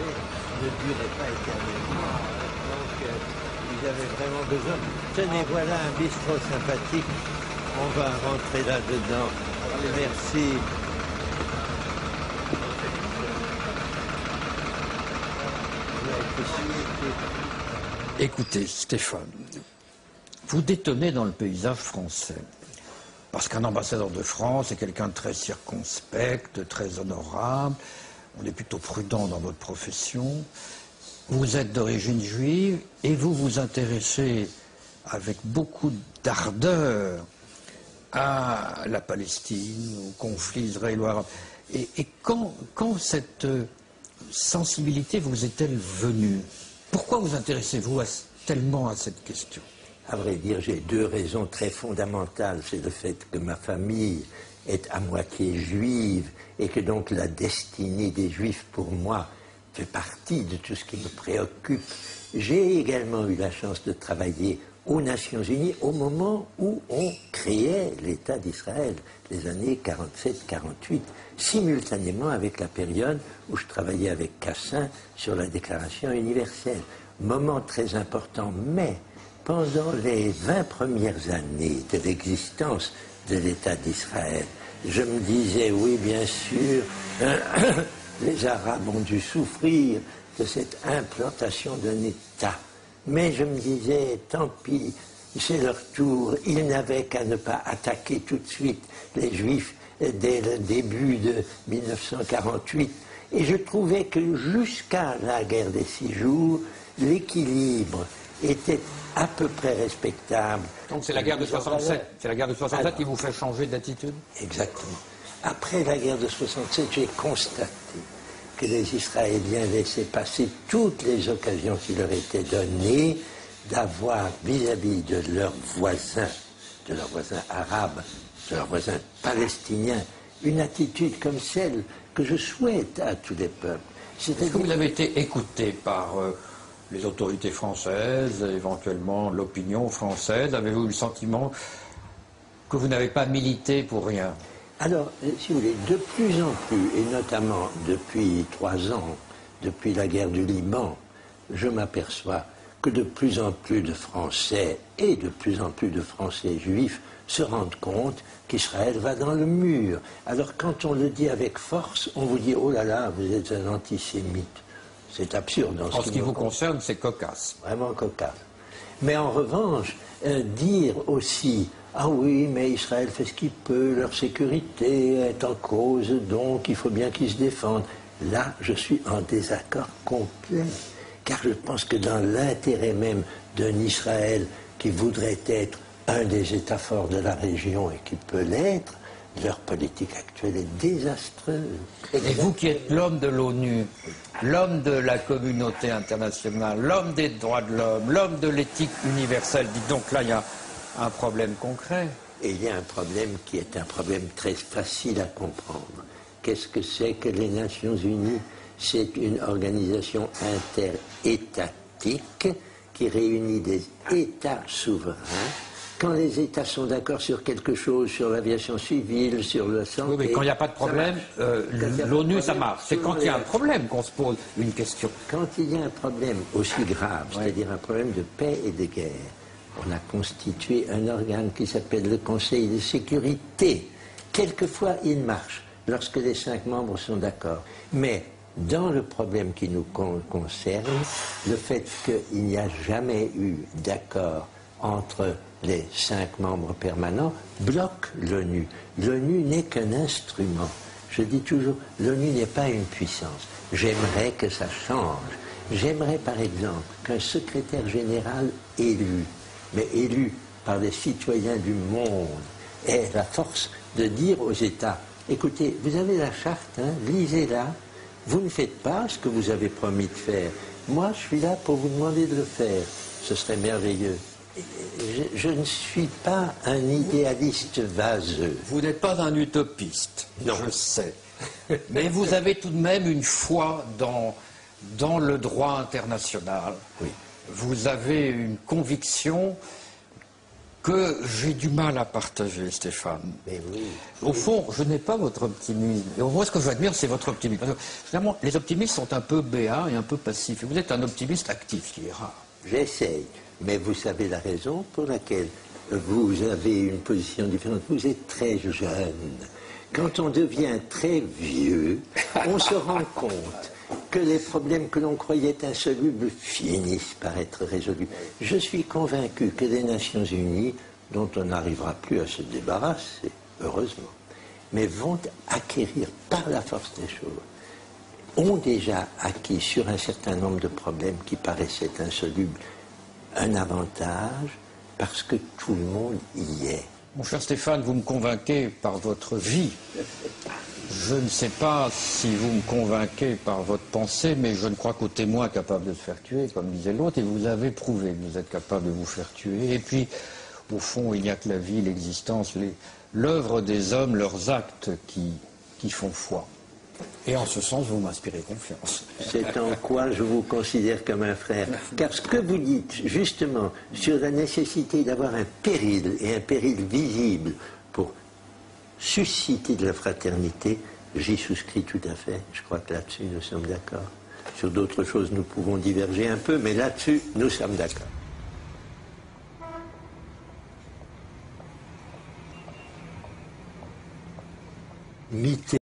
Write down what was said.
savez, ne durait pas éternellement. Donc, ils avaient vraiment besoin. Tenez, voilà un bistrot sympathique. On va rentrer là-dedans. Merci. Écoutez, Stéphane, vous détonnez dans le paysage français. Parce qu'un ambassadeur de France est quelqu'un de très circonspect, de très honorable. On est plutôt prudent dans votre profession. Vous êtes d'origine juive et vous vous intéressez avec beaucoup d'ardeur à la Palestine, au conflit israélo-arabe. Et quand cette sensibilité vous est-elle venue? Pourquoi vous intéressez-vous tellement à cette question? À vrai dire, j'ai deux raisons très fondamentales. C'est le fait que ma famille est à moitié juive et que donc la destinée des Juifs, pour moi, fait partie de tout ce qui me préoccupe. J'ai également eu la chance de travailler aux Nations Unies au moment où on créait l'État d'Israël, les années 47-48, simultanément avec la période où je travaillais avec Cassin sur la Déclaration universelle. Moment très important, mais pendant les 20 premières années de l'existence de l'État d'Israël, je me disais, oui, bien sûr, les Arabes ont dû souffrir de cette implantation d'un État. Mais je me disais, tant pis, c'est leur tour. Ils n'avaient qu'à ne pas attaquer tout de suite les Juifs dès le début de 1948. Et je trouvais que jusqu'à la guerre des 6 jours, l'équilibre était à peu près respectable. Donc c'est la guerre de 67. C'est la guerre de 67 qui vous fait changer d'attitude? Exactement. Après la guerre de 67, j'ai constaté que les Israéliens laissaient passer toutes les occasions qui leur étaient données d'avoir vis-à-vis de leurs voisins arabes, de leurs voisins palestiniens, une attitude comme celle que je souhaite à tous les peuples. Est-ce que vous avez été écouté par les autorités françaises, éventuellement l'opinion française? Avez-vous eu le sentiment que vous n'avez pas milité pour rien? Alors, si vous voulez, de plus en plus, et notamment depuis 3 ans, depuis la guerre du Liban, je m'aperçois que de plus en plus de Français et de plus en plus de Français juifs se rendent compte qu'Israël va dans le mur. Alors quand on le dit avec force, on vous dit « Oh là là, vous êtes un antisémite ». C'est absurde. En ce qui vous concerne, c'est cocasse. Vraiment cocasse. Mais en revanche, dire aussi « Ah oui, mais Israël fait ce qu'il peut, leur sécurité est en cause, donc il faut bien qu'ils se défendent ». Là, je suis en désaccord complet, car je pense que dans l'intérêt même d'un Israël qui voudrait être un des États forts de la région et qui peut l'être, leur politique actuelle est désastreuse. Et vous qui êtes l'homme de l'ONU, l'homme de la communauté internationale, l'homme des droits de l'homme, l'homme de l'éthique universelle, dites donc là, il y a un problème concret. Et il y a un problème qui est un problème très facile à comprendre. Qu'est-ce que c'est que les Nations Unies? C'est une organisation interétatique qui réunit des États souverains. Quand les États sont d'accord sur quelque chose, sur l'aviation civile, sur le santé... Oui, mais quand il n'y a pas de problème, l'ONU, ça marche. C'est quand il y a un problème qu'on se pose une question. Quand il y a un problème aussi grave, c'est-à-dire un problème de paix et de guerre, on a constitué un organe qui s'appelle le Conseil de sécurité. Quelquefois, il marche, lorsque les 5 membres sont d'accord. Mais dans le problème qui nous concerne, le fait qu'il n'y a jamais eu d'accord entre les 5 membres permanents bloque l'ONU. L'ONU n'est qu'un instrument. Je dis toujours, l'ONU n'est pas une puissance. J'aimerais que ça change. J'aimerais par exemple qu'un secrétaire général élu, mais élu par les citoyens du monde, ait la force de dire aux États, écoutez, vous avez la charte, hein, lisez-la, vous ne faites pas ce que vous avez promis de faire. Moi, je suis là pour vous demander de le faire. Ce serait merveilleux. Je ne suis pas un idéaliste vaseux. Vous n'êtes pas un utopiste, non. Je sais. Mais vous avez tout de même une foi dans le droit international. Oui. Vous avez une conviction que j'ai du mal à partager, Stéphane. Mais oui. Au fond, je n'ai pas votre optimisme. Et moi, ce que j'admire, c'est votre optimisme. Parce que, finalement, les optimistes sont un peu béats et un peu passifs. Et vous êtes un optimiste actif, ce qui est rare. J'essaye, mais vous savez la raison pour laquelle vous avez une position différente. Vous êtes très jeune. Quand on devient très vieux, on se rend compte que les problèmes que l'on croyait insolubles finissent par être résolus. Je suis convaincu que les Nations Unies, dont on n'arrivera plus à se débarrasser, heureusement, mais vont acquérir par la force des choses, ont déjà acquis sur un certain nombre de problèmes qui paraissaient insolubles un avantage parce que tout le monde y est. Mon cher Stéphane, vous me convainquez par votre vie. Je ne sais pas si vous me convainquez par votre pensée, mais je ne crois qu'au témoin capable de se faire tuer, comme disait l'autre, et vous avez prouvé que vous êtes capable de vous faire tuer. Et puis, au fond, il n'y a que la vie, l'existence, l'œuvre des hommes, leurs actes qui font foi. Et en ce sens, vous m'inspirez confiance. C'est en quoi je vous considère comme un frère. Car ce que vous dites, justement, sur la nécessité d'avoir un péril, et un péril visible, pour susciter de la fraternité, j'y souscris tout à fait. Je crois que là-dessus, nous sommes d'accord. Sur d'autres choses, nous pouvons diverger un peu, mais là-dessus, nous sommes d'accord.